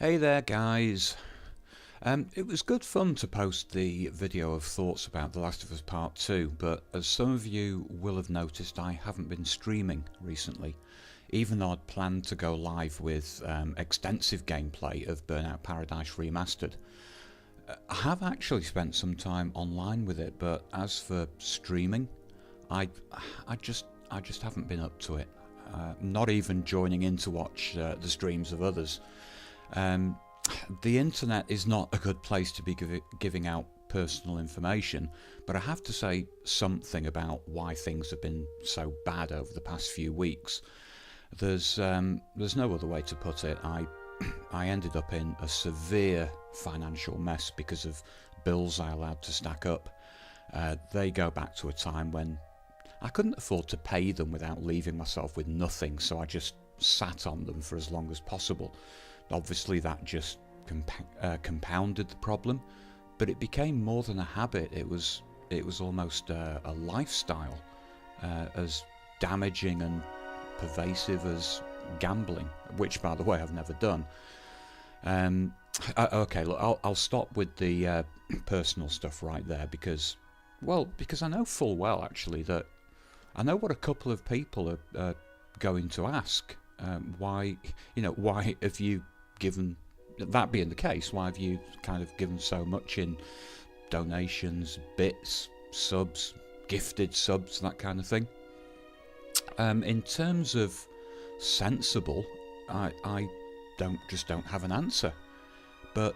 Hey there, guys. It was good fun to post the video of thoughts about The Last of Us Part 2, but as some of you will have noticed, I haven't been streaming recently, even though I'd planned to go live with extensive gameplay of Burnout Paradise Remastered. I have actually spent some time online with it, but as for streaming, I, I just haven't been up to it. Not even joining in to watch the streams of others. The internet is not a good place to be giving out personal information, but I have to say something about why things have been so bad over the past few weeks. There's no other way to put it. I ended up in a severe financial mess because of bills I allowed to stack up. They go back to a time when I couldn't afford to pay them without leaving myself with nothing, so I just sat on them for as long as possible. Obviously that just compounded the problem, but it became more than a habit. It was almost a lifestyle, as damaging and pervasive as gambling, which by the way I've never done. Okay, look, I'll stop with the personal stuff right there because I know full well actually that I know what a couple of people are going to ask. Why have you given, that being the case, why have you kind of given so much in donations, bits, subs, gifted subs, that kind of thing? In terms of sensible, I don't have an answer. But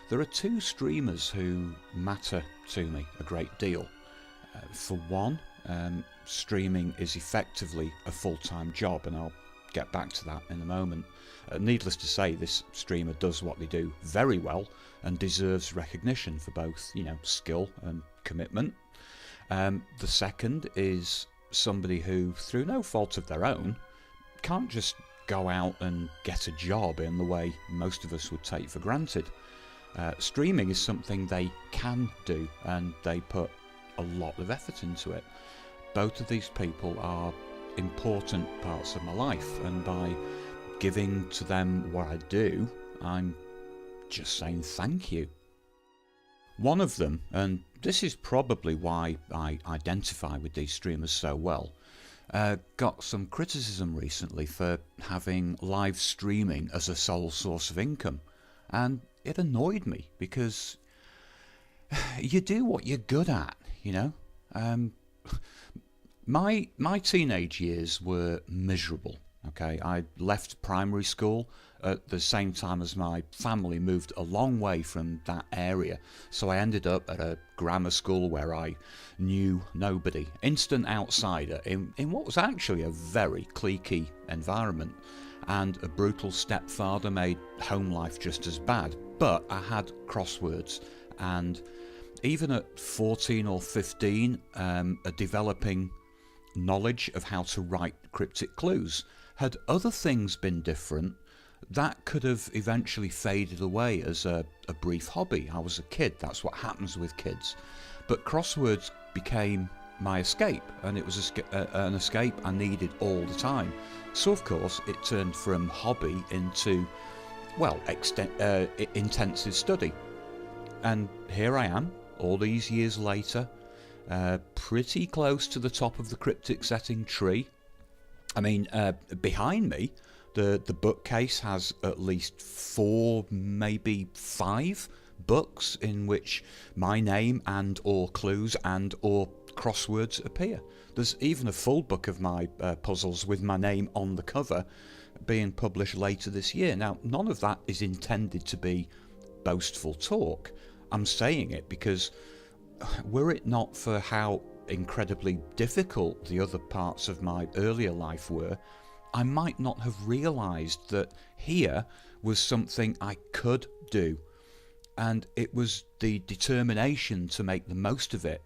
there are two streamers who matter to me a great deal. For one, streaming is effectively a full-time job, and I'll get back to that in a moment. Needless to say, this streamer does what they do very well and deserves recognition for both, skill and commitment. The second is somebody who, through no fault of their own, can't just go out and get a job in the way most of us would take for granted. Streaming is something they can do, and they put a lot of effort into it. Both of these people are important parts of my life, and by giving to them what I do, I'm just saying thank you. One of them, and this is probably why I identify with these streamers so well, got some criticism recently for having live streaming as a sole source of income, and it annoyed me because you do what you're good at, My teenage years were miserable. Okay, I left primary school at the same time as my family moved a long way from that area, so I ended up at a grammar school where I knew nobody, instant outsider in what was actually a very cliquey environment, and a brutal stepfather made home life just as bad. But I had crosswords, and even at 14 or 15, a developing knowledge of how to write cryptic clues. Had other things been different, that could have eventually faded away as a brief hobby. I was a kid, that's what happens with kids. But crosswords became my escape, and it was an escape I needed all the time. So of course it turned from hobby into, intensive study. And here I am, all these years later, pretty close to the top of the cryptic setting tree. I mean, behind me, the bookcase has at least 4, maybe 5 books in which my name and or clues and or crosswords appear. There's even a full book of my puzzles with my name on the cover being published later this year. Now, none of that is intended to be boastful talk. I'm saying it because were it not for how incredibly difficult the other parts of my earlier life were, I might not have realised that here was something I could do, and it was the determination to make the most of it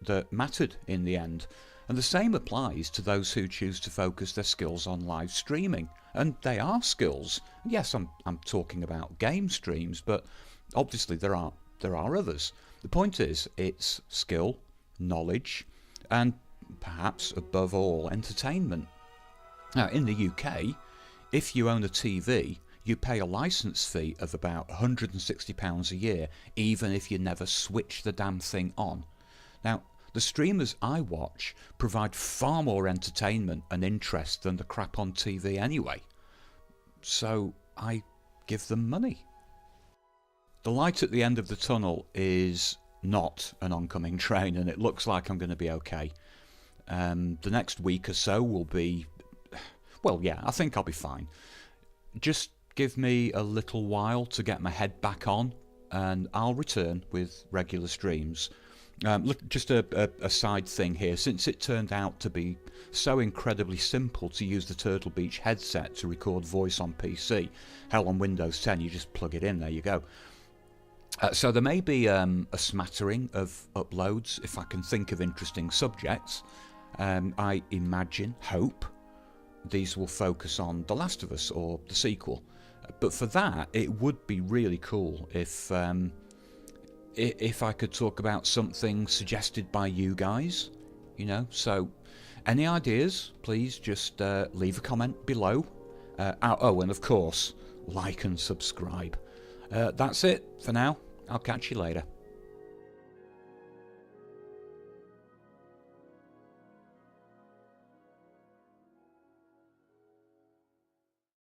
that mattered in the end. And the same applies to those who choose to focus their skills on live streaming, and they are skills. Yes, I'm talking about game streams, but obviously there are others. The point is, it's skill, knowledge, and perhaps above all, entertainment. Now, in the UK, if you own a TV, you pay a license fee of about £160 a year, even if you never switch the damn thing on. Now, the streamers I watch provide far more entertainment and interest than the crap on TV anyway. So I give them money. The light at the end of the tunnel is not an oncoming train, and it looks like I'm going to be okay. The next week or so will be... well, yeah, I think I'll be fine. Just give me a little while to get my head back on, and I'll return with regular streams. Look, just a side thing here. Since it turned out to be so incredibly simple to use the Turtle Beach headset to record voice on PC, hell, on Windows 10 you just plug it in, there you go. So there may be a smattering of uploads if I can think of interesting subjects. I imagine, hope, these will focus on The Last of Us or the sequel. But for that, it would be really cool if I could talk about something suggested by you guys, you know. So any ideas, please just leave a comment below. Oh, and of course, like and subscribe. That's it for now. I'll catch you later.